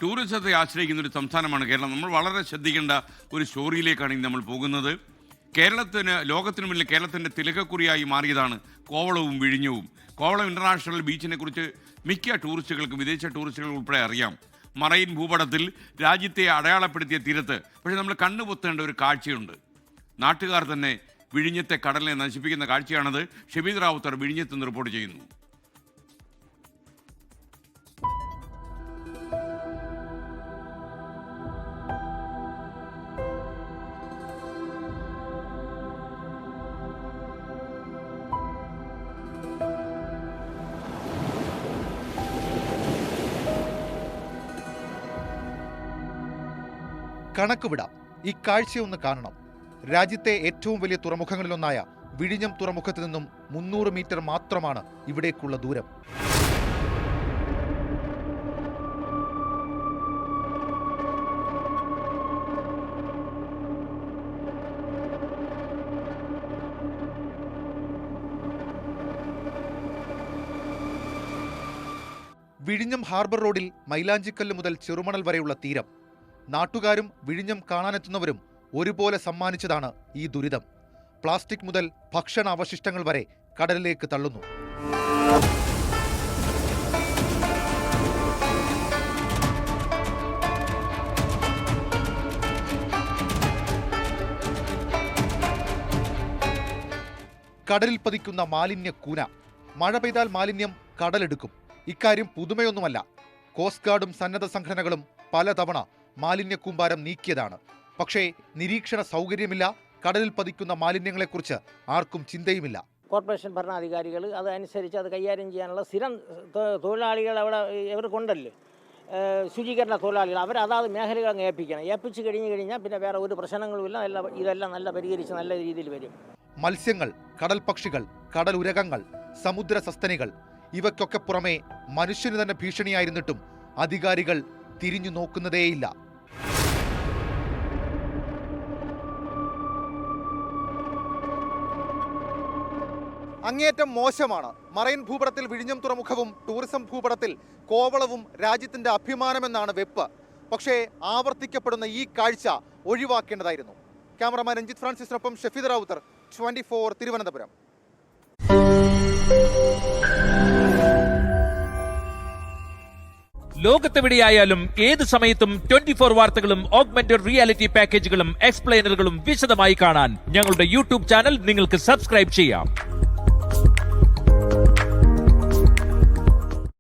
ടൂറിസത്തെ ആശ്രയിക്കുന്ന ഒരു സംസ്ഥാനമാണ് കേരളം. നമ്മൾ വളരെ ശ്രദ്ധിക്കേണ്ട ഒരു സ്റ്റോറിയിലേക്കാണ് ഇന്ന് നമ്മൾ പോകുന്നത്. ലോകത്തിന് മുന്നിൽ കേരളത്തിൻ്റെ തിലകക്കുറിയായി മാറിയതാണ് കോവളവും വിഴിഞ്ഞവും. കോവളം ഇൻ്റർനാഷണൽ ബീച്ചിനെ കുറിച്ച് മിക്ക ടൂറിസ്റ്റുകൾക്കും, വിദേശ ടൂറിസ്റ്റുകൾക്ക് ഉൾപ്പെടെ അറിയാം. മറൈൻ ഭൂപടത്തിൽ രാജ്യത്തെ അടയാളപ്പെടുത്തിയ തീരത്ത് പക്ഷേ നമ്മൾ കണ്ണുപൊത്തേണ്ട ഒരു കാഴ്ചയുണ്ട്. നാട്ടുകാർ തന്നെ വിഴിഞ്ഞത്തെ കടലിനെ നശിപ്പിക്കുന്ന കാഴ്ചയാണത്. ഷബീദ് റാവുത്തർ വിഴിഞ്ഞത്ത് നിന്ന് റിപ്പോർട്ട് ചെയ്യുന്നു. കണക്കുവിടാം, ഈ കാഴ്ചയൊന്ന് കാണണം. രാജ്യത്തെ ഏറ്റവും വലിയ തുറമുഖങ്ങളിലൊന്നായ വിഴിഞ്ഞം തുറമുഖത്ത് നിന്നും 300 മീറ്റർ മാത്രമാണ് ഇവിടേക്കുള്ള ദൂരം. വിഴിഞ്ഞം ഹാർബർ റോഡിൽ മൈലാഞ്ചിക്കല്ല് മുതൽ ചെറുമണൽ വരെയുള്ള തീരം. നാട്ടുകാരും വിഴിഞ്ഞം കാണാനെത്തുന്നവരും ഒരുപോലെ സമ്മാനിച്ചതാണ് ഈ ദുരിതം. പ്ലാസ്റ്റിക് മുതൽ ഭക്ഷണ അവശിഷ്ടങ്ങൾ വരെ കടലിലേക്ക് തള്ളുന്നു. കടലിൽ പതിക്കുന്ന മാലിന്യ കൂന. മഴ പെയ്താൽ മാലിന്യം കടലെടുക്കും. ഇക്കാര്യം പുതുമയൊന്നുമല്ല. കോസ്റ്റ് ഗാർഡും സന്നദ്ധ സംഘടനകളും പലതവണ മാലിന്യ കൂമ്പാരം നീക്കിയതാണ്. പക്ഷേ നിരീക്ഷണ സൗകര്യമില്ല. കടലിൽ പതിക്കുന്ന മാലിന്യങ്ങളെക്കുറിച്ച് ആർക്കും ചിന്തയുമില്ല. കോർപ്പറേഷൻ ഭരണാധികാരികൾ അതനുസരിച്ച് അത് കൈകാര്യം ചെയ്യാനുള്ള സ്ഥിരം തൊഴിലാളികൾ അവിടെ ഇവർക്കുണ്ടല്ലോ, ശുചീകരണ തൊഴിലാളികൾ. അവർ അതാത് മേഖലകൾ അങ്ങ് ഏൽപ്പിച്ച് കഴിഞ്ഞാൽ പിന്നെ വേറെ ഒരു പ്രശ്നങ്ങളുമില്ല. ഇതെല്ലാം നല്ല പരിഹരിച്ച് നല്ല രീതിയിൽ വരും. മത്സ്യങ്ങൾ, കടൽ പക്ഷികൾ, കടൽ ഉരകങ്ങൾ, സമുദ്ര സസ്തനികൾ, ഇവയ്ക്കൊക്കെ പുറമെ മനുഷ്യന് തന്നെ ഭീഷണിയായിരുന്നിട്ടും അധികാരികൾ തിരിഞ്ഞു നോക്കുന്നതേയില്ല. അങ്ങേയറ്റം മോശമാണ്. മറൈൻ ഭൂപടത്തിൽ വിഴിഞ്ഞം തുറമുഖവും ടൂറിസം ഭൂപടത്തിൽ കോവളവും രാജ്യത്തിന്റെ അഭിമാനമെന്നാണ് വെപ്പ്. പക്ഷേ ആവർത്തിക്കപ്പെടുന്ന ഈ കാഴ്ച ഒഴിവാക്കേണ്ടതായിരുന്നു. ക്യാമറമാൻ രഞ്ജിത്ത് ഫ്രാൻസിസിനൊപ്പം ഷഫീദ് റാവുത്തർ, 24 തിരുവനന്തപുരം. ലോകത്തെവിടെയായാലും ഏത് സമയത്തും 24 വാർത്തകളും ഓഗ്മെന്റഡ് റിയാലിറ്റി പാക്കേജുകളും എക്സ്പ്ലെയിനറുകളും വിശദമായി കാണാൻ ഞങ്ങളുടെ യൂട്യൂബ് ചാനൽ നിങ്ങൾക്ക് സബ്സ്ക്രൈബ് ചെയ്യാം.